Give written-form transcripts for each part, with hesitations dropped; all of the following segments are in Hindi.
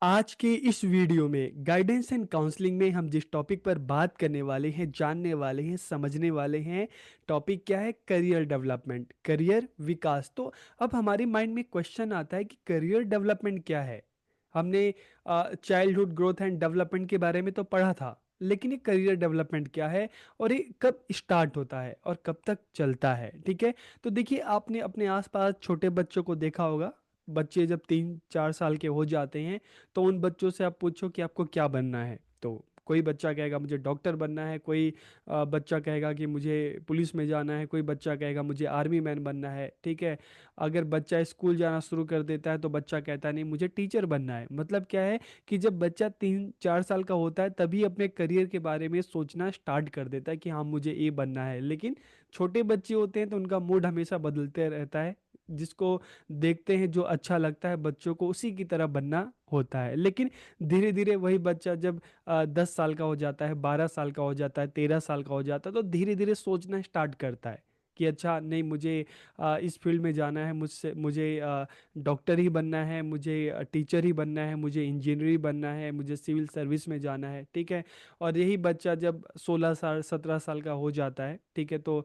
आज के इस वीडियो में गाइडेंस एंड काउंसलिंग में हम जिस टॉपिक पर बात करने वाले हैं, जानने वाले हैं, समझने वाले हैं, टॉपिक क्या है? करियर डेवलपमेंट, करियर विकास। तो अब हमारे माइंड में क्वेश्चन आता है कि करियर डेवलपमेंट क्या है। हमने चाइल्डहुड ग्रोथ एंड डेवलपमेंट के बारे में तो पढ़ा था, लेकिन ये करियर डेवलपमेंट क्या है और ये कब स्टार्ट होता है और कब तक चलता है? ठीक है। तो देखिए, आपने अपने आसपास छोटे बच्चों को देखा होगा। बच्चे जब 3-4 साल के हो जाते हैं तो उन बच्चों से आप पूछो कि आपको क्या बनना है, तो कोई बच्चा कहेगा मुझे डॉक्टर बनना है, कोई बच्चा कहेगा कि मुझे पुलिस में जाना है, कोई बच्चा कहेगा मुझे आर्मी मैन बनना है। ठीक है। अगर बच्चा स्कूल जाना शुरू कर देता है तो बच्चा कहता है नहीं मुझे टीचर बनना है। मतलब क्या है कि जब बच्चा 3-4 साल का होता है तभी अपने करियर के बारे में सोचना स्टार्ट कर देता है कि हाँ मुझे ये बनना है। लेकिन छोटे बच्चे होते हैं तो उनका मूड हमेशा बदलते रहता है। जिसको देखते हैं, जो अच्छा लगता है बच्चों को, उसी की तरह बनना होता है। लेकिन धीरे धीरे वही बच्चा जब 10 साल का हो जाता है, 12 साल का हो जाता है, 13 साल का हो जाता है, तो धीरे धीरे सोचना स्टार्ट करता है कि अच्छा नहीं मुझे इस फील्ड में जाना है, मुझसे मुझे डॉक्टर ही बनना है, मुझे टीचर ही बनना है, मुझे इंजीनियर ही बनना है, मुझे सिविल सर्विस में जाना है। ठीक है। और यही बच्चा जब 16 साल 17 साल का हो जाता है, ठीक है, तो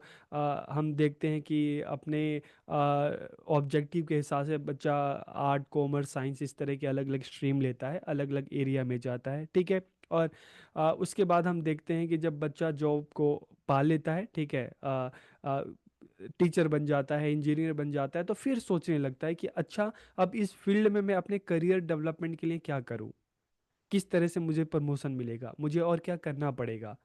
हम देखते हैं कि अपने ऑब्जेक्टिव के हिसाब से बच्चा आर्ट, कॉमर्स, साइंस इस तरह के अलग अलग स्ट्रीम लेता है, अलग अलग एरिया में जाता है। ठीक है। और उसके बाद हम देखते हैं कि जब बच्चा जॉब को पा लेता है, ठीक है, टीचर बन जाता है, इंजीनियर बन जाता है, तो फिर सोचने लगता है कि अच्छा अब इस फील्ड में मैं अपने करियर डेवलपमेंट के लिए क्या करूं, किस तरह से मुझे प्रमोशन मिलेगा, मुझे और क्या करना पड़ेगा।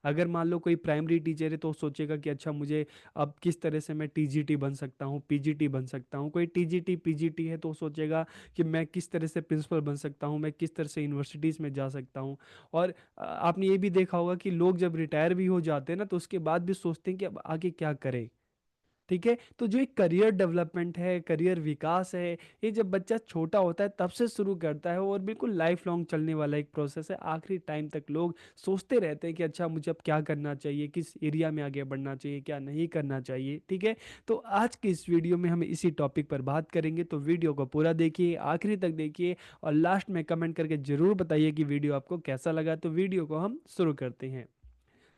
अगर मान लो कोई प्राइमरी टीचर है तो वो सोचेगा कि अच्छा मुझे अब किस तरह से मैं टीजीटी बन सकता हूँ, पीजीटी बन सकता हूँ। कोई टीजीटी पीजीटी है तो वो सोचेगा कि मैं किस तरह से प्रिंसिपल बन सकता हूँ, मैं किस तरह से यूनिवर्सिटीज़ में जा सकता हूँ। और आपने ये भी देखा होगा कि लोग जब रिटायर भी हो जाते हैं ना तो उसके बाद भी सोचते हैं कि अब आगे क्या करें। ठीक है। तो जो एक करियर डेवलपमेंट है, करियर विकास है, ये जब बच्चा छोटा होता है तब से शुरू करता है और बिल्कुल लाइफ लॉन्ग चलने वाला एक प्रोसेस है। आखिरी टाइम तक लोग सोचते रहते हैं कि अच्छा मुझे अब क्या करना चाहिए, किस एरिया में आगे बढ़ना चाहिए, क्या नहीं करना चाहिए। ठीक है। तो आज के इस वीडियो में हम इसी टॉपिक पर बात करेंगे, तो वीडियो को पूरा देखिए, आखिरी तक देखिए और लास्ट में कमेंट करके जरूर बताइए कि वीडियो आपको कैसा लगा। तो वीडियो को हम शुरू करते हैं।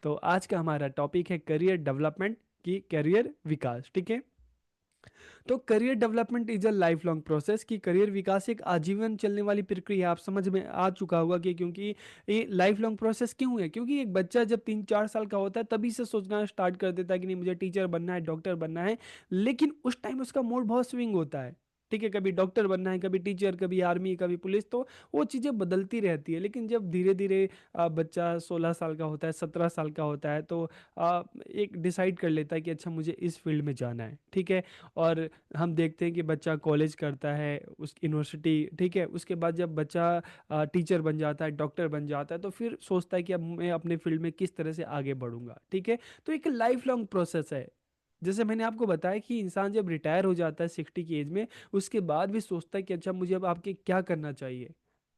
तो आज का हमारा टॉपिक है करियर डेवलपमेंट की करियर विकास। ठीक है। तो career development is a life long process, कि करियर विकास एक आजीवन चलने वाली प्रक्रिया। आप समझ में आ चुका होगा कि क्योंकि ये लाइफ लॉन्ग प्रोसेस क्यों है, क्योंकि एक बच्चा जब 3-4 साल का होता है तभी से सोचना स्टार्ट कर देता है कि नहीं मुझे टीचर बनना है, डॉक्टर बनना है। लेकिन उस टाइम उसका मूड बहुत स्विंग होता है। ठीक है, कभी डॉक्टर बनना है, कभी टीचर, कभी आर्मी, कभी पुलिस, तो वो चीज़ें बदलती रहती है। लेकिन जब धीरे धीरे बच्चा 16 साल का होता है, 17 साल का होता है, तो एक डिसाइड कर लेता है कि अच्छा मुझे इस फील्ड में जाना है। ठीक है। और हम देखते हैं कि बच्चा कॉलेज करता है, उस यूनिवर्सिटी, ठीक है, उसके बाद जब बच्चा टीचर बन जाता है, डॉक्टर बन जाता है, तो फिर सोचता है कि अब मैं अपने फील्ड में किस तरह से आगे बढ़ूंगा। ठीक है। तो एक लाइफ लॉन्ग प्रोसेस है। जैसे मैंने आपको बताया कि इंसान जब रिटायर हो जाता है 60 की एज में, उसके बाद भी सोचता है कि अच्छा मुझे अब आपके क्या करना चाहिए,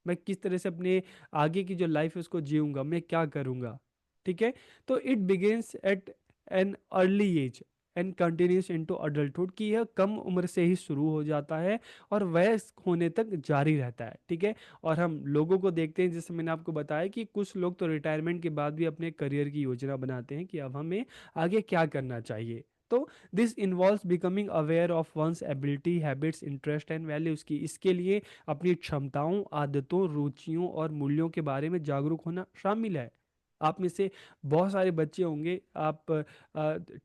मैं किस तरह से अपने आगे की जो लाइफ है उसको जीऊंगा, मैं क्या करूंगा। ठीक है। तो it begins at an early age and continues into adulthood, की यह कम उम्र से ही शुरू हो जाता है और वयस्क होने तक जारी रहता है। ठीक है। और हम लोगों को देखते हैं, जैसे मैंने आपको बताया कि कुछ लोग तो रिटायरमेंट के बाद भी अपने करियर की योजना बनाते हैं कि अब हमें आगे क्या करना चाहिए। तो this involves becoming aware of one's ability, habits, interest and values, की इसके लिए अपनी क्षमताओं, आदतों, रुचियों और मूल्यों के बारे में जागरूक होना शामिल है। आप में से बहुत सारे बच्चे होंगे, आप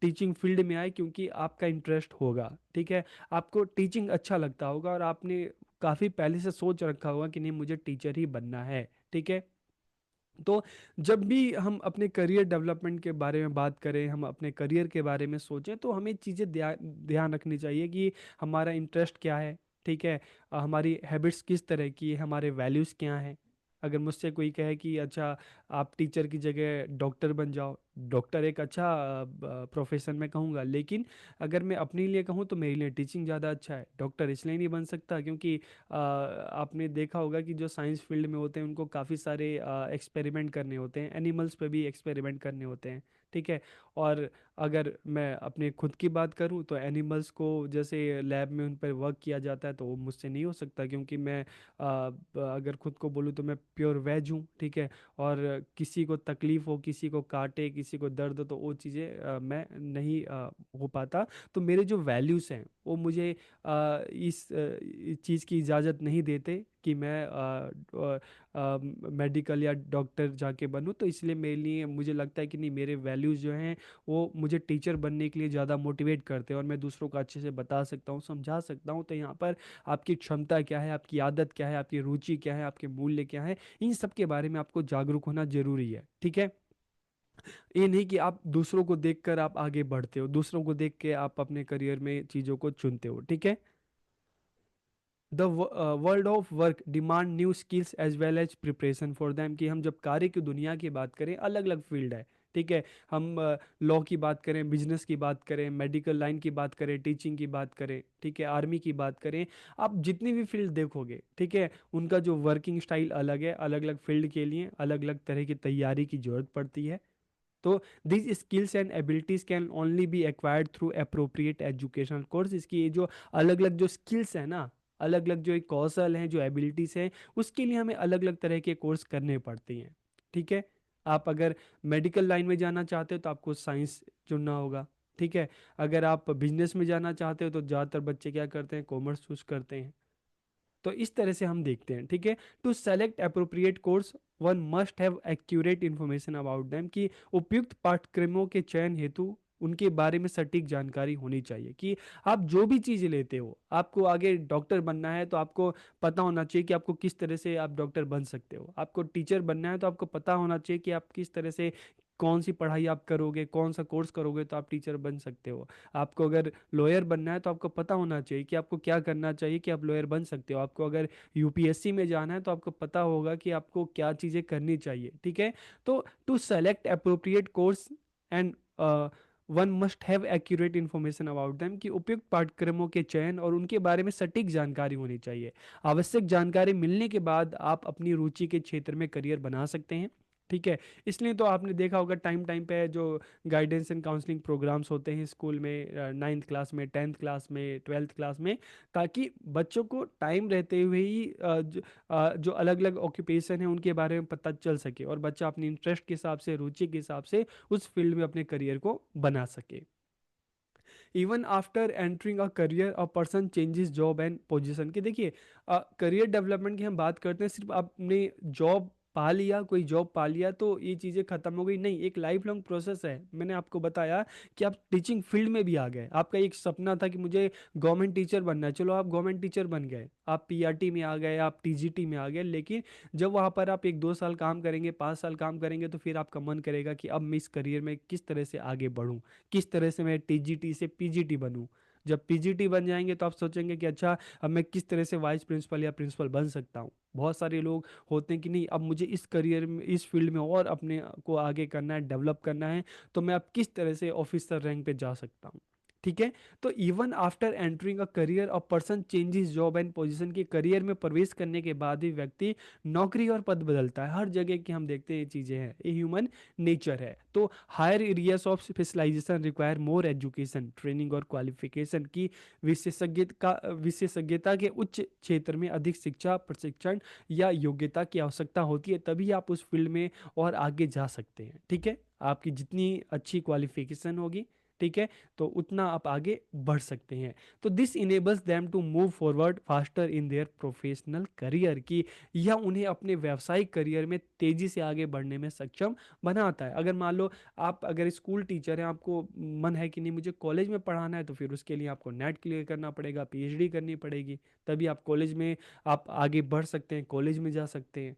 टीचिंग फील्ड में आए क्योंकि आपका इंटरेस्ट होगा। ठीक है। आपको टीचिंग अच्छा लगता होगा और आपने काफ़ी पहले से सोच रखा होगा कि नहीं मुझे टीचर ही बनना है। ठीक है। तो जब भी हम अपने करियर डेवलपमेंट के बारे में बात करें, हम अपने करियर के बारे में सोचें, तो हमें चीज़ें ध्यान रखनी चाहिए कि हमारा इंटरेस्ट क्या है। ठीक है। हमारी हैबिट्स किस तरह की है, हमारे वैल्यूज़ क्या हैं। अगर मुझसे कोई कहे कि अच्छा आप टीचर की जगह डॉक्टर बन जाओ, डॉक्टर एक अच्छा प्रोफेशन में कहूँगा, लेकिन अगर मैं अपने लिए कहूँ तो मेरे लिए टीचिंग ज़्यादा अच्छा है। डॉक्टर इसलिए नहीं बन सकता क्योंकि आपने देखा होगा कि जो साइंस फील्ड में होते हैं उनको काफ़ी सारे एक्सपेरिमेंट करने होते हैं, एनिमल्स पे भी एक्सपेरिमेंट करने होते हैं। ठीक है। और अगर मैं अपने खुद की बात करूं तो एनिमल्स को जैसे लैब में उन पर वर्क किया जाता है तो वो मुझसे नहीं हो सकता, क्योंकि मैं अगर खुद को बोलूँ तो मैं प्योर वेज हूँ, ठीक है। और किसी को तकलीफ हो, किसी को काटे, किसी को दर्द हो, तो वो चीज़ें मैं नहीं हो पाता। तो मेरे जो वैल्यूज़ हैं वो मुझे इस चीज़ की इजाज़त नहीं देते कि मैं मेडिकल या डॉक्टर जाके बनूं। तो इसलिए मेरे लिए मुझे लगता है कि नहीं, मेरे वैल्यूज़ जो हैं वो मुझे टीचर बनने के लिए ज़्यादा मोटिवेट करते हैं, और मैं दूसरों को अच्छे से बता सकता हूँ, समझा सकता हूँ। तो यहाँ पर आपकी क्षमता क्या है, आपकी आदत क्या है, आपकी रुचि क्या है, आपके मूल्य क्या है, इन सब के बारे में आपको जागरूक होना जरूरी है, ठीक है। ये नहीं कि आप दूसरों को देखकर आप आगे बढ़ते हो, दूसरों को देख के आप अपने करियर में चीज़ों को चुनते हो, ठीक है। The world of work demand new skills as well as preparation for them, कि हम जब कार्य की दुनिया की बात करें, अलग अलग फील्ड है, ठीक है। हम लॉ की बात करें, बिजनेस की बात करें, मेडिकल लाइन की बात करें, टीचिंग की बात करें, ठीक है, आर्मी की बात करें, आप जितनी भी फील्ड देखोगे, ठीक है, उनका जो वर्किंग स्टाइल अलग है। अलग अलग फील्ड के लिए अलग अलग तरह की तैयारी की जरूरत पड़ती है। तो these skills and abilities can only be acquired through appropriate educational course। इसकी ये जो अलग अलग जो स्किल्स है ना, अलग अलग जो एक कौशल हैं, जो एबिलिटीज हैं, उसके लिए हमें अलग अलग तरह के कोर्स करने पड़ते हैं, ठीक है। आप अगर मेडिकल लाइन में जाना चाहते हो तो आपको साइंस चुनना होगा, ठीक है। अगर आप बिजनेस में जाना चाहते हो तो ज़्यादातर बच्चे क्या करते हैं, कॉमर्स चूज करते हैं। तो इस तरह से हम देखते हैं, ठीक है। To select appropriate course one must have accurate information about them, कि उपयुक्त पाठ्यक्रमों के चयन हेतु उनके बारे में सटीक जानकारी होनी चाहिए। कि आप जो भी चीज़ लेते हो, आपको आगे डॉक्टर बनना है तो आपको पता होना चाहिए कि आपको किस तरह से आप डॉक्टर बन सकते हो। आपको टीचर बनना है तो आपको पता होना चाहिए कि आप किस तरह से, कौन सी पढ़ाई आप करोगे, कौन सा कोर्स करोगे तो आप टीचर बन सकते हो। आपको अगर लॉयर बनना है तो आपको पता होना चाहिए कि आपको क्या करना चाहिए कि आप लॉयर बन सकते हो। आपको अगर यूपीएससी में जाना है तो आपको पता होगा कि आपको क्या चीज़ें करनी चाहिए, ठीक है। तो to select appropriate course and one must have accurate information about them, कि उपयुक्त पाठ्यक्रमों के चयन और उनके बारे में सटीक जानकारी होनी चाहिए। आवश्यक जानकारी मिलने के बाद आप अपनी रुचि के क्षेत्र में करियर बना सकते हैं, ठीक है। इसलिए तो आपने देखा होगा टाइम टाइम पे जो गाइडेंस एंड काउंसलिंग प्रोग्राम्स होते हैं स्कूल में, नाइन्थ क्लास में, टेंथ क्लास में, ट्वेल्थ क्लास में, ताकि बच्चों को टाइम रहते हुए ही जो अलग अलग ऑक्यूपेशन है उनके बारे में पता चल सके, और बच्चा अपनी इंटरेस्ट के हिसाब से, रुचि के हिसाब से उस फील्ड में अपने करियर को बना सके। Even after entering a career a person changes job and position. की देखिए, करियर डेवलपमेंट की हम बात करते हैं, सिर्फ आपने जॉब पा लिया, कोई जॉब पा लिया तो ये चीज़ें खत्म हो गई, नहीं। एक लाइफ लॉन्ग प्रोसेस है। मैंने आपको बताया कि आप टीचिंग फील्ड में भी आ गए, आपका एक सपना था कि मुझे गवर्नमेंट टीचर बनना है, चलो आप गवर्नमेंट टीचर बन गए, आप पीआरटी में आ गए, आप टीजीटी में आ गए। लेकिन जब वहाँ पर आप 1-2 साल काम करेंगे, 5 साल काम करेंगे, तो फिर आपका मन करेगा कि अब मैं इस करियर में किस तरह से आगे बढ़ूँ, किस तरह से मैं टीजीटी से पीजीटी बनूं। जब पीजीटी बन जाएंगे तो आप सोचेंगे कि अच्छा, अब मैं किस तरह से वाइस प्रिंसिपल या प्रिंसिपल बन सकता हूँ। बहुत सारे लोग होते हैं कि नहीं, अब मुझे इस करियर में, इस फील्ड में और अपने को आगे करना है, डेवलप करना है, तो मैं अब किस तरह से ऑफिसर रैंक पे जा सकता हूँ, ठीक है। तो even after entering a career a person changes job and position, के करियर में प्रवेश करने के बाद भी व्यक्ति नौकरी और पद बदलता है। हर जगह की हम देखते हैं ये चीज़ें हैं, ये ह्यूमन नेचर है। तो higher areas of specialization require more education, training और क्वालिफिकेशन, की विशेषज्ञता के उच्च क्षेत्र में अधिक शिक्षा, प्रशिक्षण या योग्यता की आवश्यकता होती है, तभी आप उस फील्ड में और आगे जा सकते हैं, ठीक है। आपकी जितनी अच्छी क्वालिफिकेशन होगी, ठीक है, तो उतना आप आगे बढ़ सकते हैं। तो this enables them to move forward faster in their professional career, की यह उन्हें अपने व्यावसायिक करियर में तेजी से आगे बढ़ने में सक्षम बनाता है। अगर मान लो आप अगर स्कूल टीचर हैं, आपको मन है कि नहीं मुझे कॉलेज में पढ़ाना है, तो फिर उसके लिए आपको नेट क्लियर करना पड़ेगा, पीएचडी करनी पड़ेगी, तभी आप कॉलेज में आप आगे बढ़ सकते हैं, कॉलेज में जा सकते हैं।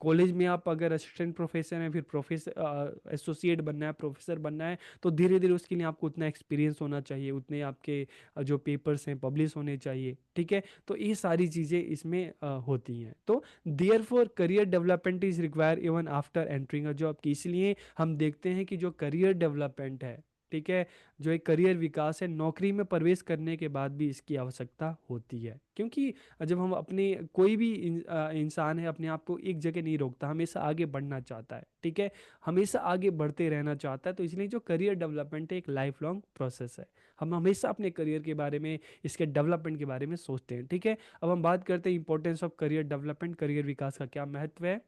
कॉलेज में आप अगर असिस्टेंट प्रोफेसर हैं, फिर प्रोफेसर, एसोसिएट बनना है, प्रोफेसर बनना है, तो धीरे धीरे उसके लिए आपको उतना एक्सपीरियंस होना चाहिए, उतने आपके जो पेपर्स हैं पब्लिश होने चाहिए, ठीक है। तो ये सारी चीज़ें इसमें होती हैं। तो there for career development is require even after entering a job, की इसलिए हम देखते हैं कि जो करियर डेवलपमेंट है, ठीक है। जो एक करियर विकास है, नौकरी में प्रवेश करने के बाद भी इसकी आवश्यकता होती है, क्योंकि जब हम अपने, कोई भी इंसान है अपने आप को एक जगह नहीं रोकता, हमेशा आगे बढ़ना चाहता है, ठीक है, हमेशा आगे बढ़ते रहना चाहता है। तो इसलिए जो करियर डेवलपमेंट है एक लाइफ लॉन्ग प्रोसेस है। हम हमेशा अपने करियर के बारे में, इसके डेवलपमेंट के बारे में सोचते हैं, ठीक है। अब हम बात करते हैं importance of career development, career विकास का क्या महत्व है।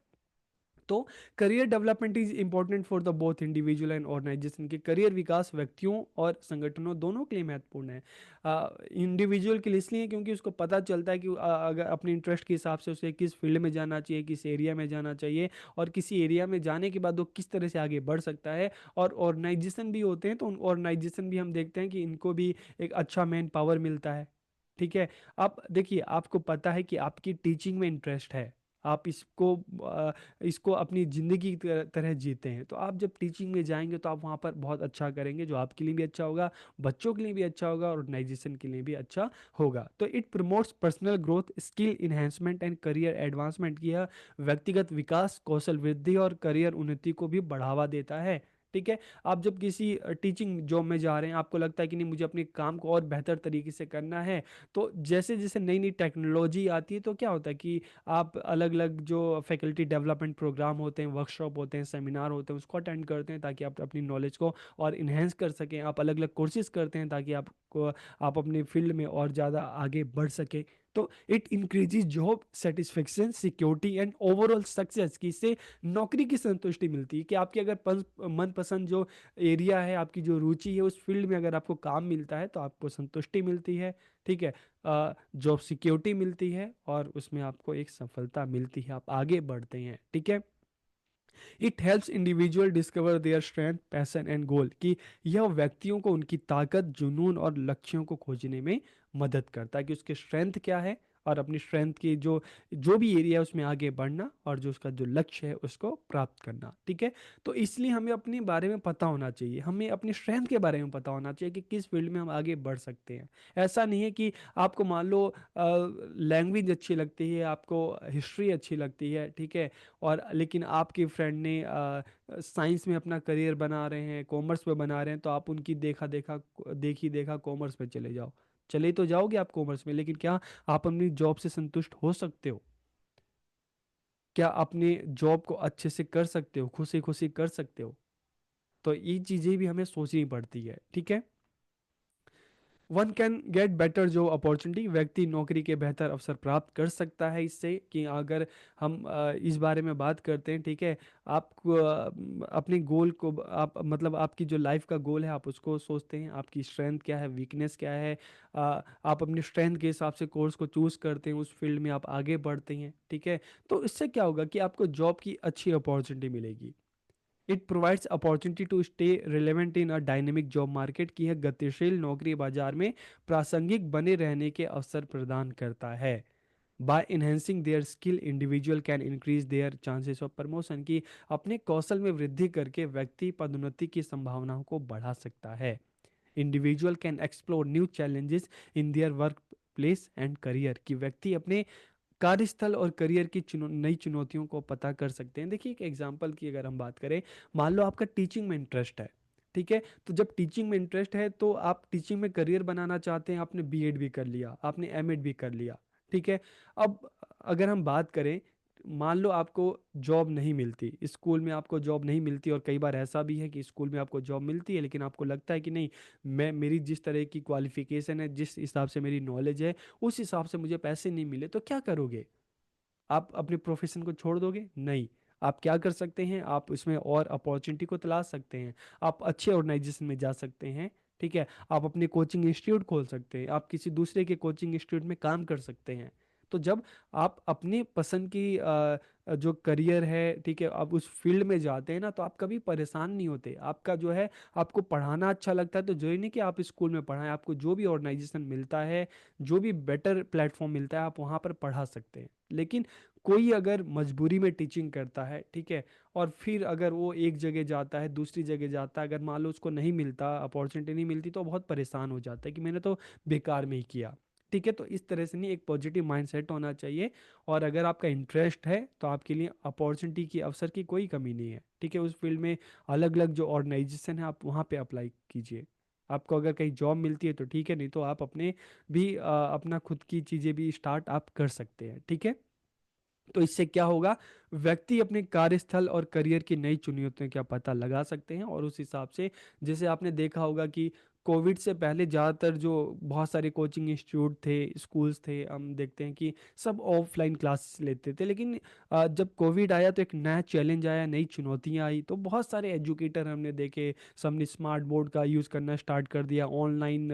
तो career development is important for the both individual and organization, के करियर विकास व्यक्तियों और संगठनों दोनों के लिए महत्वपूर्ण है। इंडिविजुअल के लिए इसलिए क्योंकि उसको पता चलता है कि अगर अपने इंटरेस्ट के हिसाब से उसे किस फील्ड में जाना चाहिए, किस एरिया में जाना चाहिए, और किसी एरिया में जाने के बाद वो किस तरह से आगे बढ़ सकता है। और ऑर्गेनाइजेशन भी होते हैं, तो उन ऑर्गेनाइजेशन भी हम देखते हैं कि इनको भी एक अच्छा मैन पावर मिलता है, ठीक है। आप देखिए, आपको पता है कि आपकी टीचिंग में इंटरेस्ट है, आप इसको अपनी ज़िंदगी की तरह जीते हैं, तो आप जब टीचिंग में जाएंगे तो आप वहाँ पर बहुत अच्छा करेंगे, जो आपके लिए भी अच्छा होगा, बच्चों के लिए भी अच्छा होगा, और ऑर्गेनाइजेशन के लिए भी अच्छा होगा। तो it promotes personal growth, skill enhancement and career advancement की, यह व्यक्तिगत विकास, कौशल वृद्धि और करियर उन्नति को भी बढ़ावा देता है, ठीक है। आप जब किसी टीचिंग जॉब में जा रहे हैं, आपको लगता है कि नहीं मुझे अपने काम को और बेहतर तरीके से करना है, तो जैसे जैसे नई नई टेक्नोलॉजी आती है तो क्या होता है कि आप अलग अलग जो फैकल्टी डेवलपमेंट प्रोग्राम होते हैं, वर्कशॉप होते हैं, सेमिनार होते हैं, उसको अटेंड करते हैं ताकि आप अपनी नॉलेज को और इन्हेंस कर सकें। आप अलग अलग कोर्सेज करते हैं ताकि आप अपने फील्ड में और ज़्यादा आगे बढ़ सकें। तो it increases job satisfaction, security and overall success, की इससे नौकरी की संतुष्टि मिलती है कि आपकी अगर मनपसंद जो एरिया है, आपकी जो रुचि है, उस फील्ड में अगर आपको काम मिलता है तो आपको संतुष्टि मिलती है, ठीक है। जॉब सिक्योरिटी मिलती है और उसमें आपको एक सफलता मिलती है, आप आगे बढ़ते हैं, ठीक है। It helps individual discover their strength, passion and goal, कि यह व्यक्तियों को उनकी ताकत, जुनून और लक्ष्यों को खोजने में मदद करता है कि उसके स्ट्रेंथ क्या है, और अपनी स्ट्रेंथ की जो जो भी एरिया है उसमें आगे बढ़ना, और जो उसका जो लक्ष्य है उसको प्राप्त करना, ठीक है। तो इसलिए हमें अपने बारे में पता होना चाहिए, हमें अपनी स्ट्रेंथ के बारे में पता होना चाहिए कि किस फील्ड में हम आगे बढ़ सकते हैं। ऐसा नहीं है कि आपको मान लो लैंग्वेज अच्छी लगती है, आपको हिस्ट्री अच्छी लगती है, ठीक है, और लेकिन आपके फ्रेंड ने साइंस में अपना करियर बना रहे हैं, कॉमर्स में बना रहे हैं, तो आप उनकी देखी देखा कॉमर्स में चले जाओ, चले तो जाओगे आप कॉमर्स में, लेकिन क्या आप अपनी जॉब से संतुष्ट हो सकते हो? क्या अपने जॉब को अच्छे से कर सकते हो, खुशी खुशी कर सकते हो? तो ये चीज़ें भी हमें सोचनी पड़ती है, ठीक है। One can get better job opportunity, व्यक्ति नौकरी के बेहतर अवसर प्राप्त कर सकता है इससे, कि अगर हम इस बारे में बात करते हैं, ठीक है। आप अपने गोल को, आप मतलब आपकी जो लाइफ का गोल है आप उसको सोचते हैं, आपकी स्ट्रेंथ क्या है, वीकनेस क्या है, आप अपनी स्ट्रेंथ के हिसाब से कोर्स को चूज करते हैं, उस फील्ड में आप आगे बढ़ते हैं, ठीक है। तो इससे क्या होगा कि आपको जॉब की अच्छी अपॉर्चुनिटी मिलेगी। It provides opportunity to stay relevant in a dynamic job market, की यह गतिशील नौकरी बाजार में प्रासंगिक बने रहने के अवसर प्रदान करता है। By enhancing their skill, individual can increase their chances of promotion, की अपने कौशल में वृद्धि करके व्यक्ति पदोन्नति की संभावनाओं को बढ़ा सकता है। Individual can explore new challenges in their work place and career, की व्यक्ति अपने कार्यस्थल और करियर की नई चुनौतियों को पता कर सकते हैं। देखिए, एक एग्जांपल की अगर हम बात करें, मान लो आपका टीचिंग में इंटरेस्ट है, ठीक है। तो जब टीचिंग में इंटरेस्ट है तो आप टीचिंग में करियर बनाना चाहते हैं, आपने बीएड भी कर लिया, आपने एमएड भी कर लिया, ठीक है। अब अगर हम बात करें, मान लो आपको जॉब नहीं मिलती, स्कूल में आपको जॉब नहीं मिलती, और कई बार ऐसा भी है कि स्कूल में आपको जॉब मिलती है लेकिन आपको लगता है कि नहीं, मैं मेरी जिस तरह की क्वालिफिकेशन है, जिस हिसाब से मेरी नॉलेज है, उस हिसाब से मुझे पैसे नहीं मिले, तो क्या करोगे? आप अपने प्रोफेशन को छोड़ दोगे? नहीं। आप क्या कर सकते हैं, आप उसमें और अपॉर्चुनिटी को तलाश सकते हैं, आप अच्छे ऑर्गेनाइजेशन में जा सकते हैं, ठीक है। आप अपने कोचिंग इंस्टीट्यूट खोल सकते हैं, आप किसी दूसरे के कोचिंग इंस्टीट्यूट में काम कर सकते हैं। तो जब आप अपनी पसंद की जो करियर है, ठीक है, आप उस फील्ड में जाते हैं ना, तो आप कभी परेशान नहीं होते। आपका जो है, आपको पढ़ाना अच्छा लगता है, तो जो ही नहीं कि आप स्कूल में पढ़ाएं, आपको जो भी ऑर्गेनाइजेशन मिलता है, जो भी बेटर प्लेटफॉर्म मिलता है, आप वहाँ पर पढ़ा सकते हैं। लेकिन कोई अगर मजबूरी में टीचिंग करता है, ठीक है, और फिर अगर वो एक जगह जाता है, दूसरी जगह जाता है, अगर मान लो उसको नहीं मिलता, अपॉर्चुनिटी नहीं मिलती, तो बहुत परेशान हो जाता है कि मैंने तो बेकार में ही किया, ठीक है, तो इस तरह से नहीं, एक पॉजिटिव माइंडसेट होना चाहिए। और अगर आपका इंटरेस्ट है तो आपके लिए अपॉर्चुनिटी की, अवसर की कोई कमी नहीं है। ठीक है, उस फील्ड में अलग अलग जो ऑर्गेनाइजेशन है आप वहाँ पे अप्लाई कीजिए। आपको अगर कहीं जॉब मिलती है तो ठीक है, नहीं तो आप अपने भी अपना खुद की चीज़ें भी स्टार्ट आप कर सकते हैं। ठीक है, तो इससे क्या होगा, व्यक्ति अपने कार्यस्थल और करियर की नई चुनौतियों का पता लगा सकते हैं। और उस हिसाब से, जैसे आपने देखा होगा कि कोविड से पहले ज़्यादातर जो बहुत सारे कोचिंग इंस्टीट्यूट थे, स्कूल्स थे, हम देखते हैं कि सब ऑफलाइन क्लासेस लेते थे। लेकिन जब कोविड आया तो एक नया चैलेंज आया, नई चुनौतियां आई, तो बहुत सारे एजुकेटर हमने देखे, सबने स्मार्ट बोर्ड का यूज़ करना स्टार्ट कर दिया, ऑनलाइन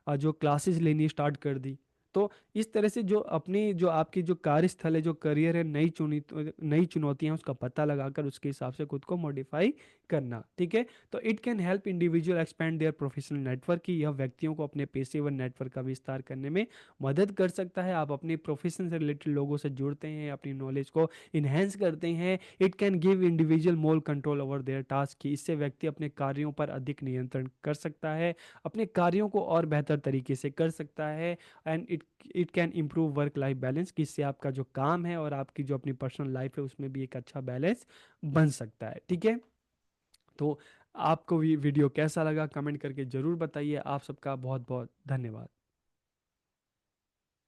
जो क्लासेस लेनी स्टार्ट कर दी। तो इस तरह से जो अपनी, जो आपकी जो कार्यस्थल है, जो करियर है, नई चुनौतियां, उसका पता लगाकर उसके हिसाब से खुद को मॉडिफाई करना। ठीक है, तो it can help individual expand their professional network, की यह व्यक्तियों को अपने पेशेवर नेटवर्क का विस्तार करने में मदद कर सकता है। आप अपने प्रोफेशन से रिलेटेड लोगों से जुड़ते हैं, अपनी नॉलेज को इन्हेंस करते हैं। It can give individual more control over there task, की इससे व्यक्ति अपने कार्यों पर अधिक नियंत्रण कर सकता है, अपने कार्यों को और बेहतर तरीके से कर सकता है। And it can improve work life balance, कि इससे आपका जो काम है और आपकी जो अपनी पर्सनल लाइफ है उसमें भी एक अच्छा बैलेंस बन सकता है। ठीक है, तो आपको भी वीडियो कैसा लगा कमेंट करके ज़रूर बताइए। आप सबका बहुत बहुत धन्यवाद।